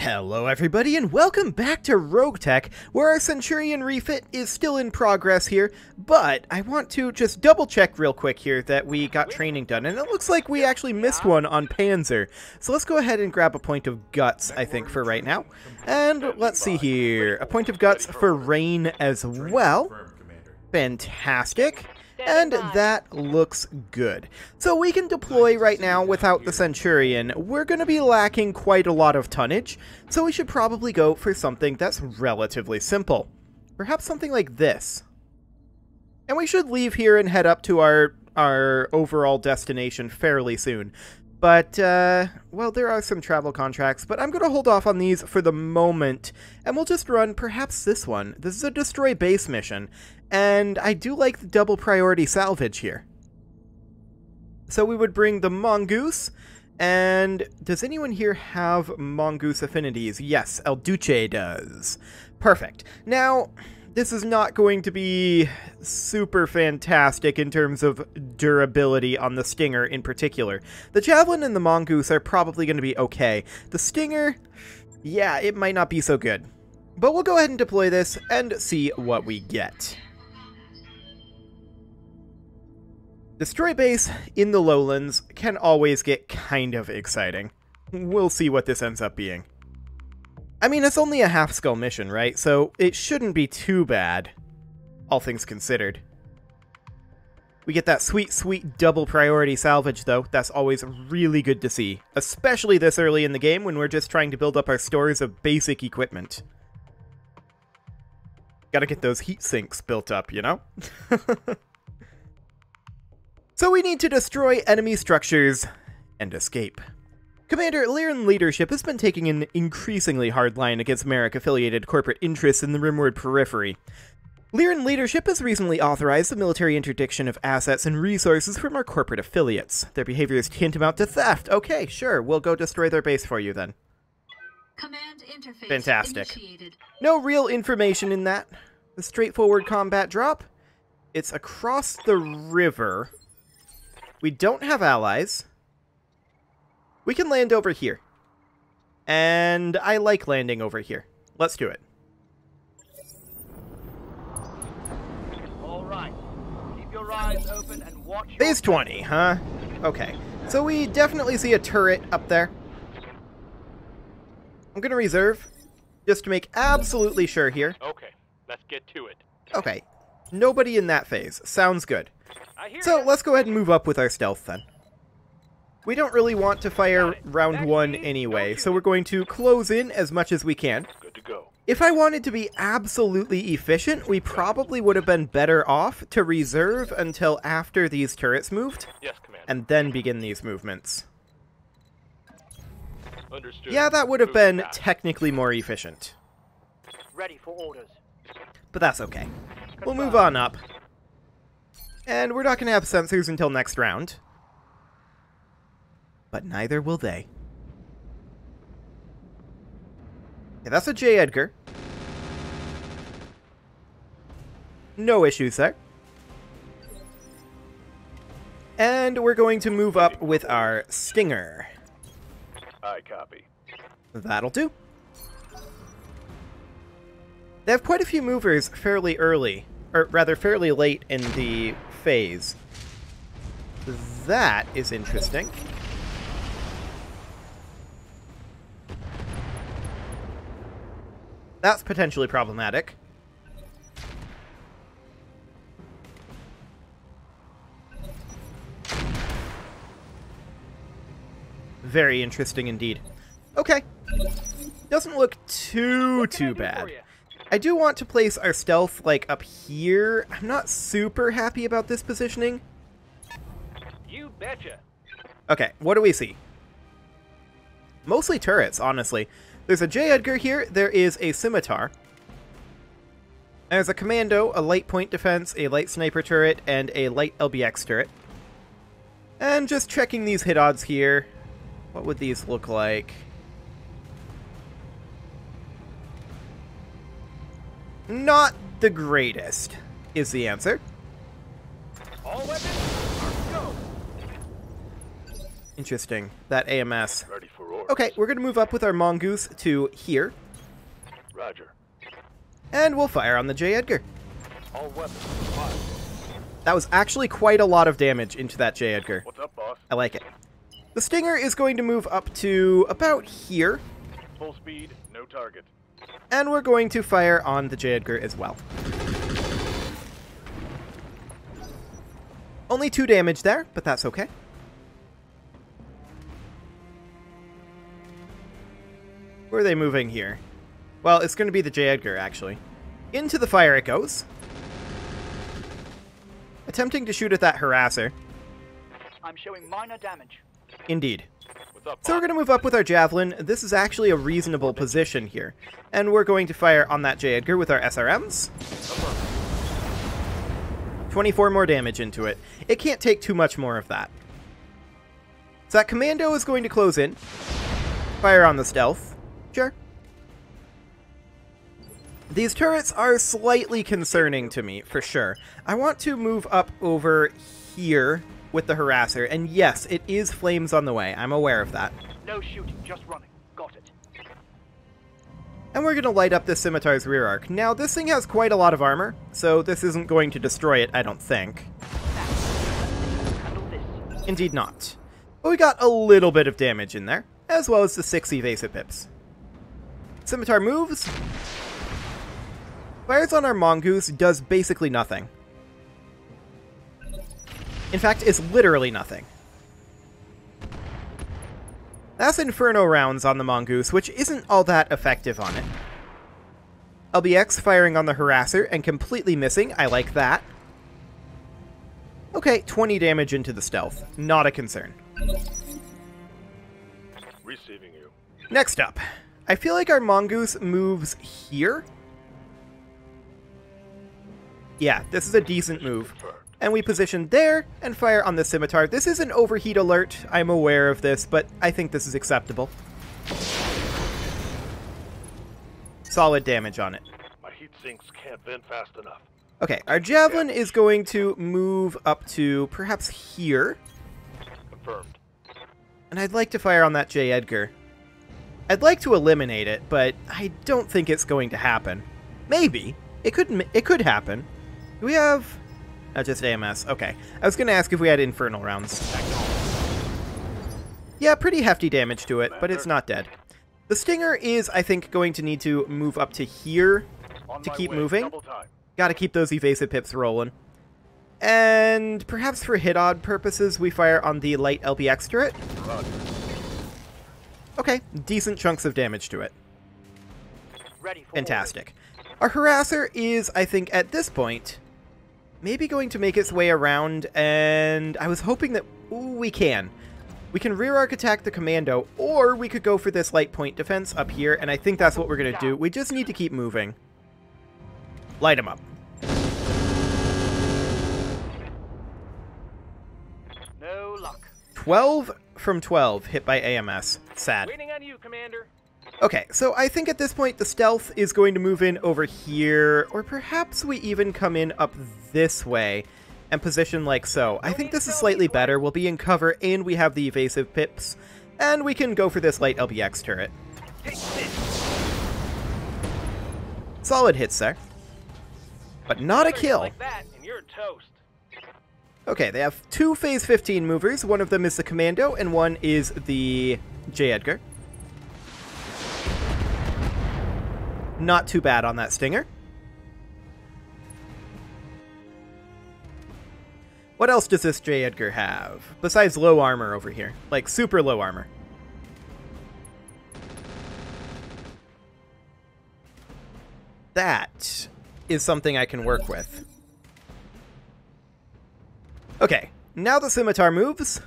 Hello everybody and welcome back to RogueTech, where our Centurion refit is still in progress here, but I want to just double check real quick here that we got training done, and it looks like we actually missed one on Panzer. So let's go ahead and grab a point of guts, I think, for right now. And let's see here, a point of guts for Rain as well. Fantastic. And that looks good. So we can deploy right now without the Centurion. We're going to be lacking quite a lot of tonnage, so we should probably go for something that's relatively simple. Perhaps something like this. And we should leave here and head up to our overall destination fairly soon. But, well, there are some travel contracts, but I'm going to hold off on these for the moment, and we'll just run perhaps this one. This is a destroy base mission, and I do like the double priority salvage here. So we would bring the Mongoose, and does anyone here have Mongoose affinities? Yes, El Duce does. Perfect. Now, this is not going to be super fantastic in terms of durability on the Stinger in particular. The Javelin and the Mongoose are probably going to be okay. The Stinger, yeah, it might not be so good. But we'll go ahead and deploy this and see what we get. Destroy base in the lowlands can always get kind of exciting. We'll see what this ends up being. I mean, it's only a half-skull mission, right? So it shouldn't be too bad, all things considered. We get that sweet, sweet double priority salvage, though. That's always really good to see, especially this early in the game when we're just trying to build up our stores of basic equipment. Gotta get those heat sinks built up, you know? So we need to destroy enemy structures and escape. Commander, Lyran leadership has been taking an increasingly hard line against Merrick-affiliated corporate interests in the Rimward periphery. Lyran leadership has recently authorized the military interdiction of assets and resources from our corporate affiliates. Their behaviors tantamount to theft. Okay, sure, we'll go destroy their base for you then. Command interface Fantastic. initiated. No real information in that. The straightforward combat drop. It's across the river. We don't have allies. We can land over here. And I like landing over here. Let's do it. All right. Keep your eyes open and watch. Phase 20, huh? Okay. So we definitely see a turret up there. I'm going to reserve, just to make absolutely sure here. Okay, let's get to it. Okay. Nobody in that phase. Sounds good. So let's go ahead and move up with our stealth then. We don't really want to fire round one anyway, so we're going to close in as much as we can. Good to go. If I wanted to be absolutely efficient, we probably would have been better off to reserve until after these turrets moved, Yes, Commander. and then begin these movements. Understood. Yeah, that would have been Moving fast. technically more efficient, Ready for orders. but that's okay. We'll move on up. And we're not going to have sensors until next round. But neither will they. Okay, that's a J. Edgar. No issues there. And we're going to move up with our Stinger. I copy. That'll do. They have quite a few movers fairly early, or rather fairly late in the phase. That is interesting. That's potentially problematic. Very interesting indeed. Okay. Doesn't look too bad. I do want to place our stealth, like, up here. I'm not super happy about this positioning. You betcha. Okay, what do we see? Mostly turrets, honestly. There's a J. Edgar here, there is a Scimitar. There's a Commando, a light point defense, a light sniper turret, and a light LBX turret. And just checking these hit odds here. What would these look like? Not the greatest, is the answer. All weapons, go. Interesting. That AMS. Ready for orders. Okay, we're going to move up with our mongoose to here. Roger. And we'll fire on the J. Edgar. All weapons fired. That was actually quite a lot of damage into that J. Edgar. What's up, boss? I like it. The Stinger is going to move up to about here. Full speed, no target. And we're going to fire on the J. Edgar as well. Only 2 damage there, but that's okay. Where are they moving here? Well, it's going to be the J. Edgar, actually. Into the fire it goes. Attempting to shoot at that harasser. I'm showing minor damage. Indeed. What's up, So we're boss? going to move up with our javelin. This is actually a reasonable position here. And we're going to fire on that J. Edgar with our SRMs. 24 more damage into it. It can't take too much more of that. So that commando is going to close in. Fire on the stealth. Sure. These turrets are slightly concerning to me, for sure. I want to move up over here with the harasser, and yes, it is flames on the way. I'm aware of that. No shooting, just running. Got it. And we're going to light up this scimitar's rear arc. Now, this thing has quite a lot of armor, so this isn't going to destroy it, I don't think. Handle this. Indeed not. But we got a little bit of damage in there, as well as the 6 evasive pips. Scimitar moves. Fires on our mongoose, does basically nothing. In fact, it's literally nothing. That's Inferno rounds on the mongoose, which isn't all that effective on it. LBX firing on the harasser and completely missing. I like that. Okay, 20 damage into the stealth. Not a concern. Receiving you. Next up, I feel like our mongoose moves here. Yeah, this is a decent move. Confirmed. And we position there and fire on the scimitar. This is an overheat alert. I'm aware of this, but I think this is acceptable. Solid damage on it. My heat sinks can't vent fast enough. Okay, our javelin is going to move up to perhaps here. Confirmed. And I'd like to fire on that J. Edgar. I'd like to eliminate it, but I don't think it's going to happen. Maybe. It could happen. Do we have... Oh, just AMS. Okay. I was going to ask if we had infernal rounds. Yeah, pretty hefty damage to it, but it's not dead. The Stinger is, I think, going to need to move up to here On to my keep way, moving. double time. Gotta keep those evasive pips rolling. And perhaps for hit-odd purposes, we fire on the light LBX turret. Roger. Okay, decent chunks of damage to it. Ready for Fantastic. Our harasser is, I think, at this point, maybe going to make its way around, and I was hoping that... Ooh, we can. We can rear arc attack the commando, or we could go for this light point defense up here, and I think that's what we're going to do. We just need to keep moving. Light him up. No luck. 12 from 12 hit by AMS. Sad. Waiting on you, Commander. Okay, so I think at this point the stealth is going to move in over here, or perhaps we even come in up this way and position like so. I think this is slightly better. We'll be in cover and we have the evasive pips, and we can go for this light LBX turret. Take this. Solid hits there, but not a Another hit kill. like that, and you're toast. Okay, they have 2 phase 15 movers. One of them is the commando and one is the J. Edgar. Not too bad on that Stinger. What else does this J. Edgar have? Besides low armor over here. Like, super low armor. That is something I can work with. Okay, now the scimitar moves.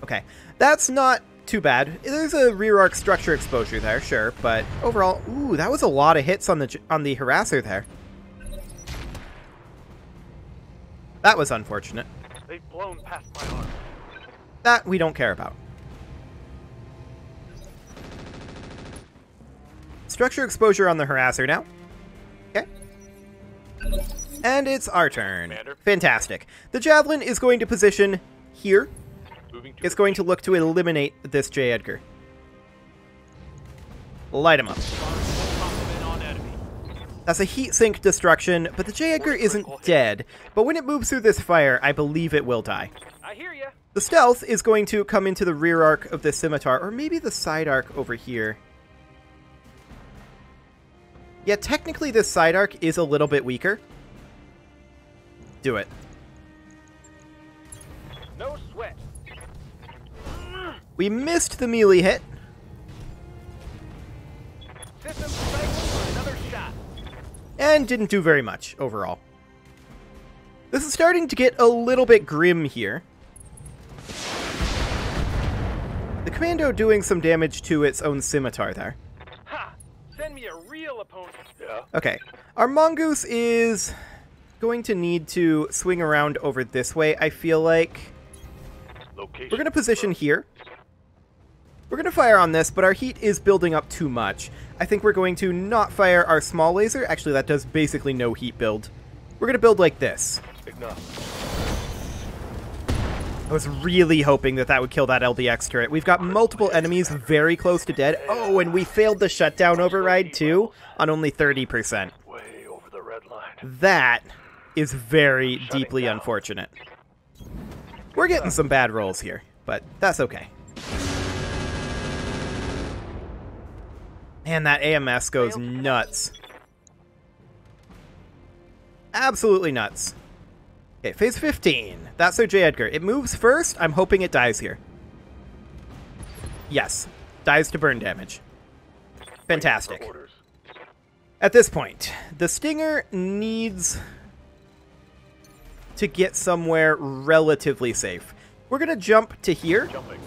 Okay, that's not too bad. There's a rear arc structure exposure there, sure, but overall, ooh, that was a lot of hits on the harasser there. That was unfortunate. They've blown past my arm. That we don't care about. Structure exposure on the harasser now. Okay. And it's our turn. Commander. Fantastic. The Javelin is going to position here. Moving to It's going to look to eliminate this J. Edgar. Light him up. Compliment on enemy. That's a heat sink destruction, but the J. Edgar isn't dead. But when it moves through this fire, I believe it will die. I hear ya. The stealth is going to come into the rear arc of the scimitar, or maybe the side arc over here. Yeah, technically this side arc is a little bit weaker. Do it. No sweat. We missed the melee hit. System cycle for another shot. And didn't do very much overall. This is starting to get a little bit grim here. The commando doing some damage to its own scimitar there. Ha! Send me a real opponent. Yeah. Okay, our mongoose is going to need to swing around over this way, I feel like. Location. We're going to position here. We're going to fire on this, but our heat is building up too much. I think we're going to not fire our small laser. Actually, that does basically no heat build. We're going to build like this. Enough. I was really hoping that that would kill that LBX turret. We've got multiple enemies very close to dead. Oh, and we failed the shutdown override too on only 30%. Way over the red line. That is very deeply unfortunate. We're getting some bad rolls here, but that's okay. Man, that AMS goes nuts. Absolutely nuts. Okay, phase 15. That's our J. Edgar. It moves first. I'm hoping it dies here. Yes. Dies to burn damage. Fantastic. Orders. At this point, the Stinger needs to get somewhere relatively safe. We're going to jump to here. Jumping.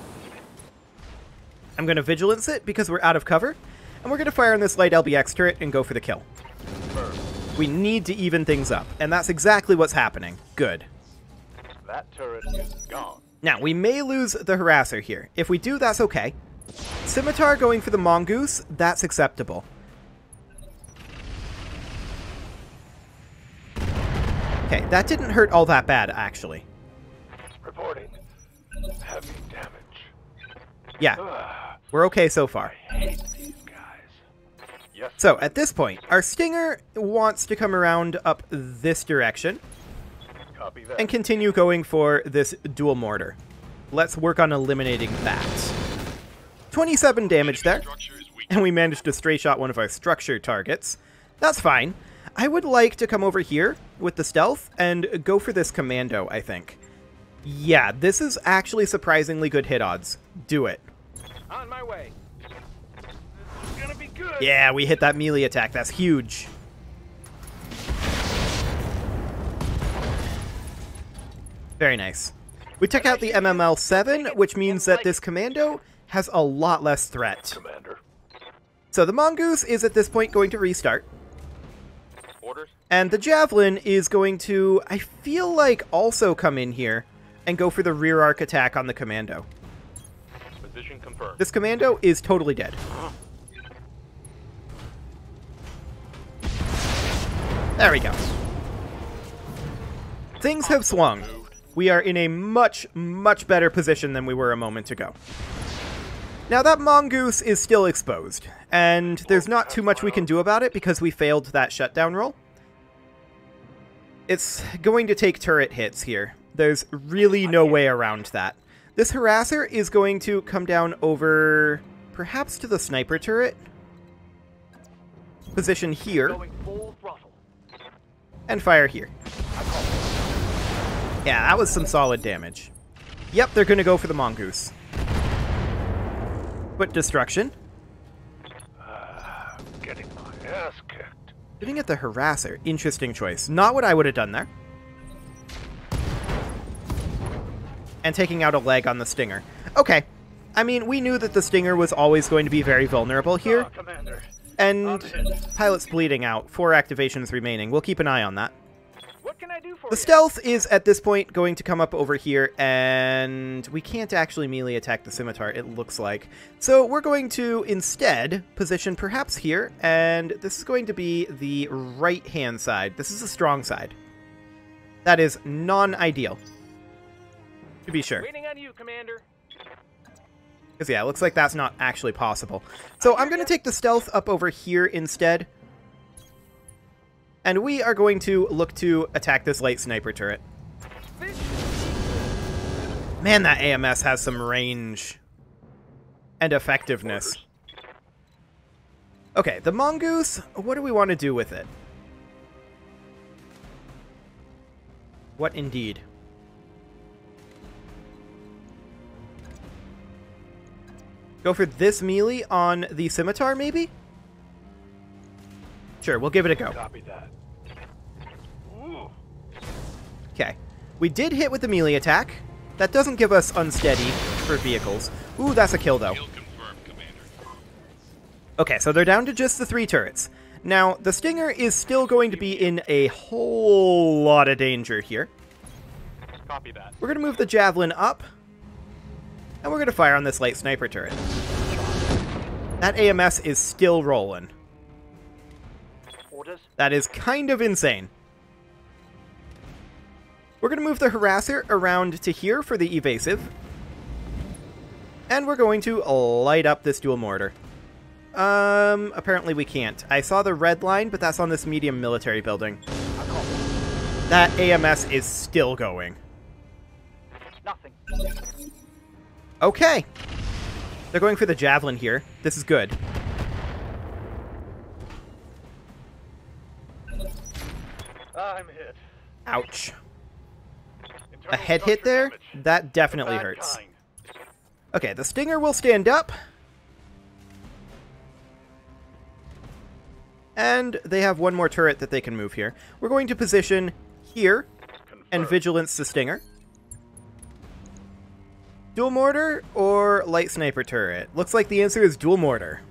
I'm going to Vigilance it because we're out of cover. And we're going to fire on this light LBX turret and go for the kill. Confirmed. We need to even things up, and that's exactly what's happening. Good. That turret is gone. Now, we may lose the Harasser here. If we do, that's okay. Scimitar going for the Mongoose, that's acceptable. Okay, that didn't hurt all that bad, actually. Reporting. Heavy damage. Yeah, Ah, we're okay so far. I hate these guys. Yes. So, at this point, our Stinger wants to come around up this direction Copy that. and continue going for this dual mortar. Let's work on eliminating that. 27 damage there, and we managed to stray shot one of our structure targets. That's fine. I would like to come over here with the stealth and go for this commando, I think. Yeah, this is actually surprisingly good hit odds. Do it. On my way. This is gonna be good. Yeah, we hit that melee attack. That's huge. Very nice. We took out the MML-7, which means that this commando has a lot less threat. Commander. So the Mongoose is at this point going to restart. Orders. And the Javelin is going to, I feel like, also come in here and go for the rear arc attack on the commando. Position confirmed. This commando is totally dead. There we go. Things have swung. We are in a much, much better position than we were a moment ago. Now that Mongoose is still exposed, and there's not too much we can do about it because we failed that shutdown roll. It's going to take turret hits here. There's really no way around that. This Harasser is going to come down over, perhaps to the sniper turret. Position here, Going full throttle. and fire here. Yeah, that was some solid damage. Yep, they're going to go for the Mongoose. But destruction. Getting my ass kicked. Shooting at the Harasser. Interesting choice. Not what I would have done there. And taking out a leg on the Stinger. Okay. I mean, we knew that the Stinger was always going to be very vulnerable here. Commander. And pilot's bleeding out. 4 activations remaining. We'll keep an eye on that. What can I do for The you? stealth is, at this point, going to come up over here, and we can't actually melee attack the scimitar, it looks like. So we're going to, instead, position perhaps here, and this is going to be the right-hand side. This is the strong side. That is non-ideal. To be sure. Waiting on you, Commander. Because, yeah, it looks like that's not actually possible. So I'm going to take the stealth up over here instead. And we are going to look to attack this light sniper turret. Man, that AMS has some range and effectiveness. Okay, the mongoose, what do we want to do with it? What indeed? Go for this melee on the scimitar, maybe? Sure, we'll give it a go. Copy that. Ooh. Okay. We did hit with the melee attack. That doesn't give us unsteady for vehicles. Ooh, that's a kill, though. Kill confirmed, Commander. Okay, so they're down to just the 3 turrets. Now, the Stinger is still going to be in a whole lot of danger here. Copy that. We're going to move the Javelin up. And we're going to fire on this light sniper turret. That AMS is still rolling. Orders. That is kind of insane. We're going to move the Harasser around to here for the evasive. And we're going to light up this dual mortar. Apparently we can't. I saw the red line, but that's on this medium military building. That AMS is still going. Nothing. Okay. They're going for the Javelin here. This is good. I'm hit. Ouch. A Internal head hit structure there? damage. That definitely Bad hurts. kind. Okay, the Stinger will stand up. And they have one more turret that they can move here. We're going to position here and Confirmed. vigilance the Stinger. Dual mortar or light sniper turret? Looks like the answer is dual mortar.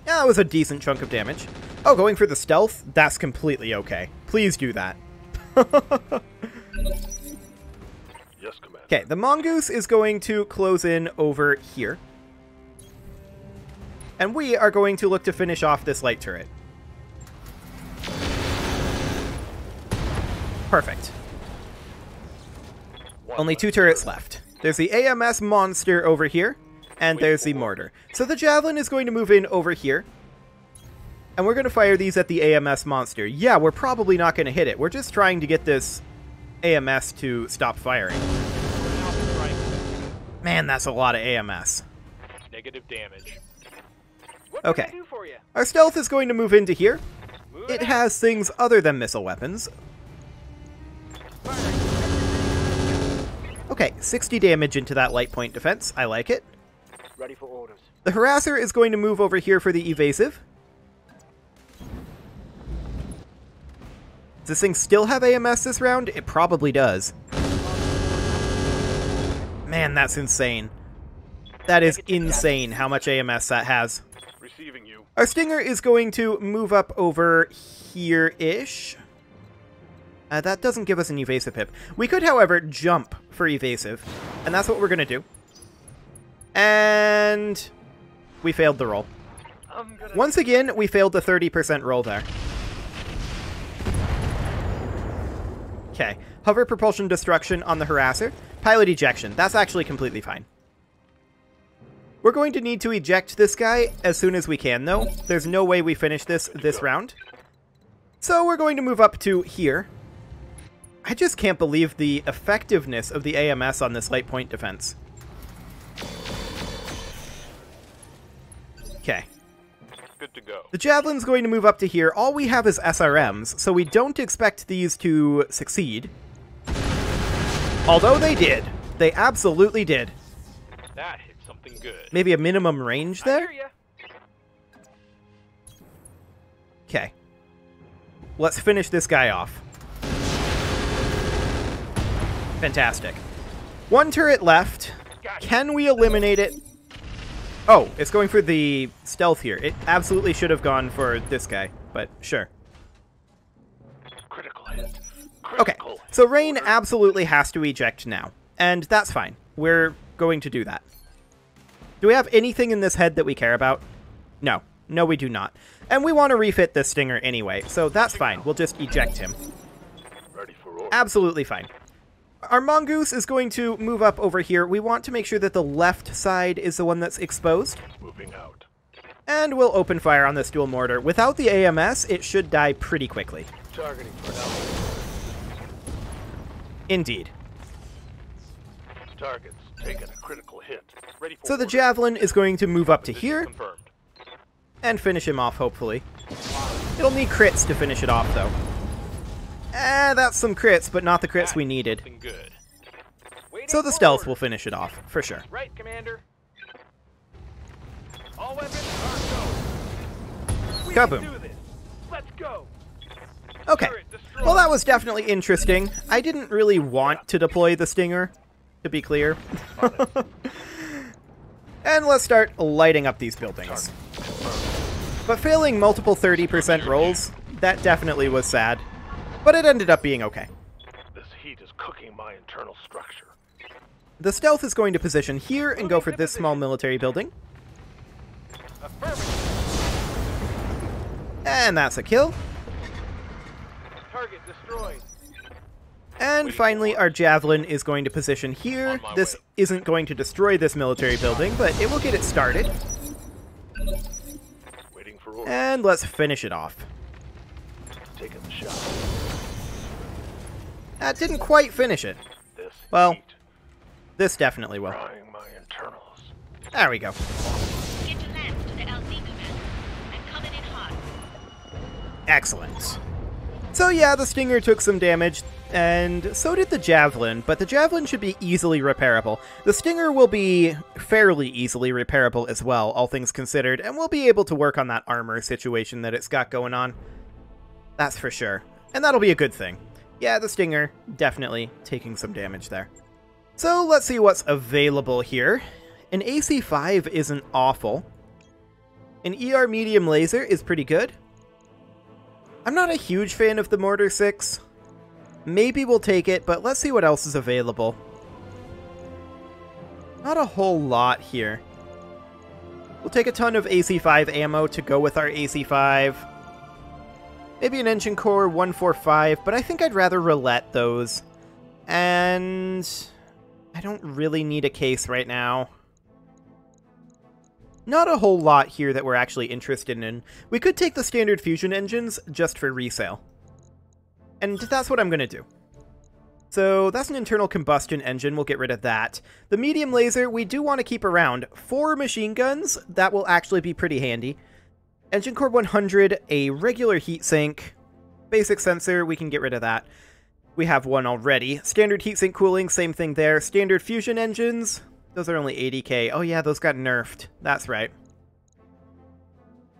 Yeah, that was a decent chunk of damage. Oh, going for the stealth? That's completely okay. Please do that. Yes, Commander. Okay, the mongoose is going to close in over here. And we are going to look to finish off this light turret. Perfect. Only 2 turrets left. There's the AMS monster over here, and there's the mortar. So the Javelin is going to move in over here. And we're going to fire these at the AMS monster. Yeah, we're probably not going to hit it. We're just trying to get this AMS to stop firing. Man, that's a lot of AMS. Negative damage. What Okay. can I do for you? Our stealth is going to move into here. Move It out. has things other than missile weapons. Okay, 60 damage into that light point defense. I like it. Ready for orders. The Harasser is going to move over here for the evasive. Does this thing still have AMS this round? It probably does. Man, that's insane. That is insane how much AMS that has. Receiving you. Our Stinger is going to move up over here-ish. That doesn't give us an evasive hip. We could, however, jump for evasive, and that's what we're going to do. And we failed the roll. Once again, we failed the 30% roll there. Okay, hover propulsion destruction on the Harasser. Pilot ejection. That's actually completely fine. We're going to need to eject this guy as soon as we can, though. There's no way we finish this round. So we're going to move up to here. I just can't believe the effectiveness of the AMS on this light point defense. Okay. Good to go. The Javelin's going to move up to here. All we have is SRMs, so we don't expect these to succeed. Although they did. They absolutely did. That hit something good. Maybe a minimum range I there? hear ya. Okay. Let's finish this guy off. Fantastic. One turret left. Can we eliminate it? Oh, it's going for the stealth here. It absolutely should have gone for this guy, but sure. Critical hit. Okay, Critical. so Rain absolutely has to eject now, and that's fine. We're going to do that. Do we have anything in this head that we care about? No. No, we do not. And we want to refit this Stinger anyway, so that's fine. We'll just eject him. Ready for orders. Absolutely fine. Our Mongoose is going to move up over here. We want to make sure that the left side is the one that's exposed. Moving out. And we'll open fire on this dual mortar. Without the AMS, it should die pretty quickly. Targeting for now. Indeed. Target's taken a critical hit. Ready for So the orders. Javelin is going to move up to Position here confirmed. and finish him off, hopefully. It'll need crits to finish it off, though. That's some crits, but not the crits we needed. Something good. Waiting So the for stealth orders. will finish it off, for sure. Right, Commander. All weapons are go. We Kaboom. can do this. Let's go. Okay. Turret destroyed. Well, that was definitely interesting. I didn't really want to deploy the Stinger, to be clear. And let's start lighting up these buildings. But failing multiple 30% rolls, that definitely was sad. But it ended up being okay. This heat is cooking my internal structure. The stealth is going to position here and go for this small military building. Affirmative. And that's a kill. Target destroyed. And finally, our Javelin is going to position here. On my This way. isn't going to destroy this military building, but it will get it started. Waiting for orders. And let's finish it off. Taking the shot. That didn't quite finish it. This Well, heat this definitely will. frying my internals. There we go. Get to land to the LZ command. I'm coming in hot. Excellent. So yeah, the Stinger took some damage, and so did the Javelin, but the Javelin should be easily repairable. The Stinger will be fairly easily repairable as well, all things considered, and we'll be able to work on that armor situation that it's got going on. That's for sure. And that'll be a good thing. Yeah, the Stinger, definitely taking some damage there. So let's see what's available here. An AC-5 isn't awful. An ER medium laser is pretty good. I'm not a huge fan of the Mortar 6. Maybe we'll take it, but let's see what else is available. Not a whole lot here. We'll take a ton of AC-5 ammo to go with our AC-5. Maybe an Engine Core 145, but I think I'd rather roulette those. And I don't really need a case right now. Not a whole lot here that we're actually interested in. We could take the standard fusion engines just for resale. And that's what I'm going to do. So that's an internal combustion engine. We'll get rid of that. The medium laser, we do want to keep around. 4 machine guns, that will actually be pretty handy. Engine Core 100, a regular heatsink. Basic sensor, we can get rid of that. We have one already. Standard heatsink cooling, same thing there. Standard fusion engines, those are only 80k. Oh yeah, those got nerfed. That's right.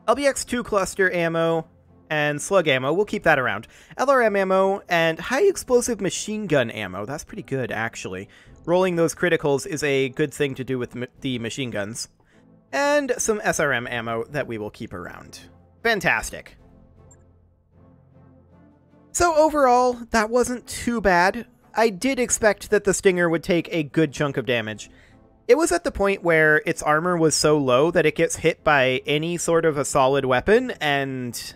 LBX-2 cluster ammo and slug ammo, we'll keep that around. LRM ammo and high explosive machine gun ammo. That's pretty good, actually. Rolling those criticals is a good thing to do with the machine guns. And some SRM ammo that we will keep around. Fantastic. So overall, that wasn't too bad. I did expect that the Stinger would take a good chunk of damage. It was at the point where its armor was so low that it gets hit by any sort of a solid weapon, and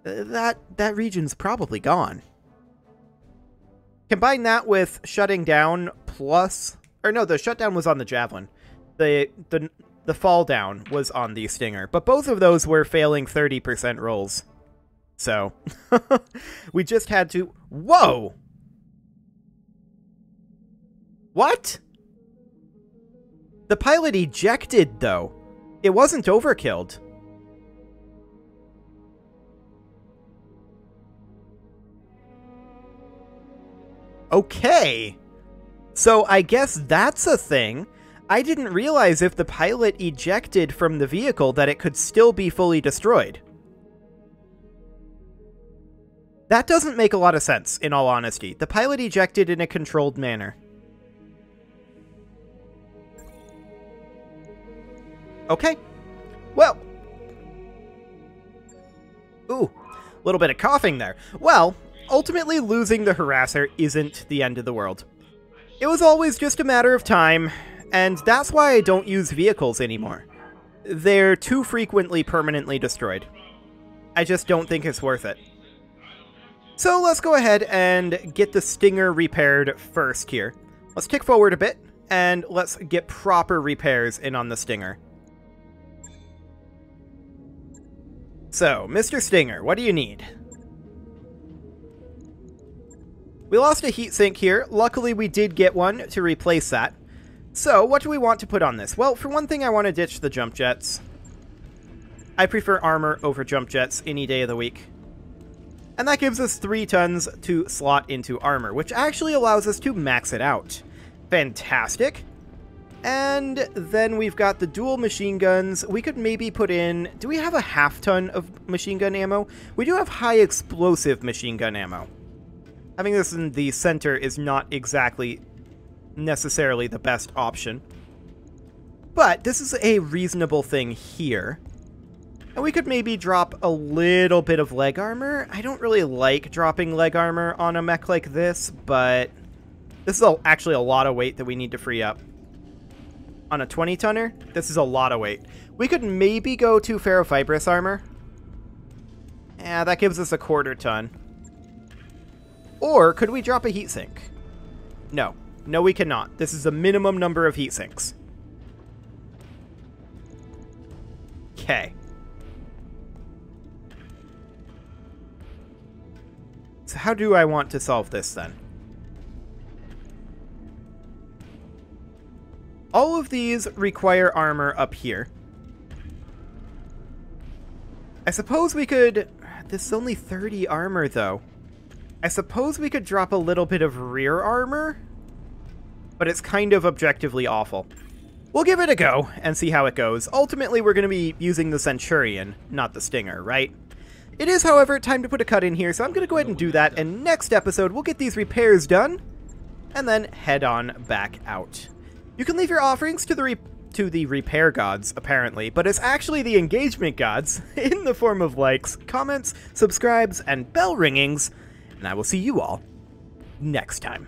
that region's probably gone. Combine that with shutting down plus... Or no, the shutdown was on the Javelin. The fall down was on the Stinger, but both of those were failing 30% rolls. So, we just had to... Whoa! What? The pilot ejected, though. It wasn't overkilled. Okay. So I guess that's a thing. I didn't realize if the pilot ejected from the vehicle that it could still be fully destroyed. That doesn't make a lot of sense, in all honesty. The pilot ejected in a controlled manner. Okay. Well. Ooh, a little bit of coughing there. Well, ultimately losing the harasser isn't the end of the world. It was always just a matter of time, and that's why I don't use vehicles anymore. They're too frequently permanently destroyed. I just don't think it's worth it. So let's go ahead and get the Stinger repaired first here. Let's tick forward a bit, and let's get proper repairs in on the Stinger. So, Mr. Stinger, what do you need? We lost a heatsink here. Luckily, we did get one to replace that. So, what do we want to put on this? Well, for one thing, I want to ditch the jump jets. I prefer armor over jump jets any day of the week. And that gives us 3 tons to slot into armor, which actually allows us to max it out. Fantastic. And then we've got the dual machine guns. We could maybe put in... Do we have a half ton of machine gun ammo? We do have high explosive machine gun ammo. Having this in the center is not exactly necessarily the best option. But this is a reasonable thing here. And we could maybe drop a little bit of leg armor. I don't really like dropping leg armor on a mech like this, but this is actually a lot of weight that we need to free up. On a 20-tonner, this is a lot of weight. We could maybe go to ferrofibrous armor. Yeah, that gives us a 1/4 ton. Or could we drop a heatsink? No. No, we cannot. This is the minimum number of heatsinks. Okay. So how do I want to solve this then? All of these require armor up here. I suppose we could... This is only 30 armor, though. I suppose we could drop a little bit of rear armor, but it's kind of objectively awful. We'll give it a go and see how it goes. Ultimately, we're going to be using the Centurion, not the Stinger, right? It is, however, time to put a cut in here, so I'm going to go ahead and do that, and next episode, we'll get these repairs done, and then head on back out. You can leave your offerings to the repair gods, apparently, but it's actually the engagement gods, in the form of likes, comments, subscribes, and bell ringings, and I will see you all next time.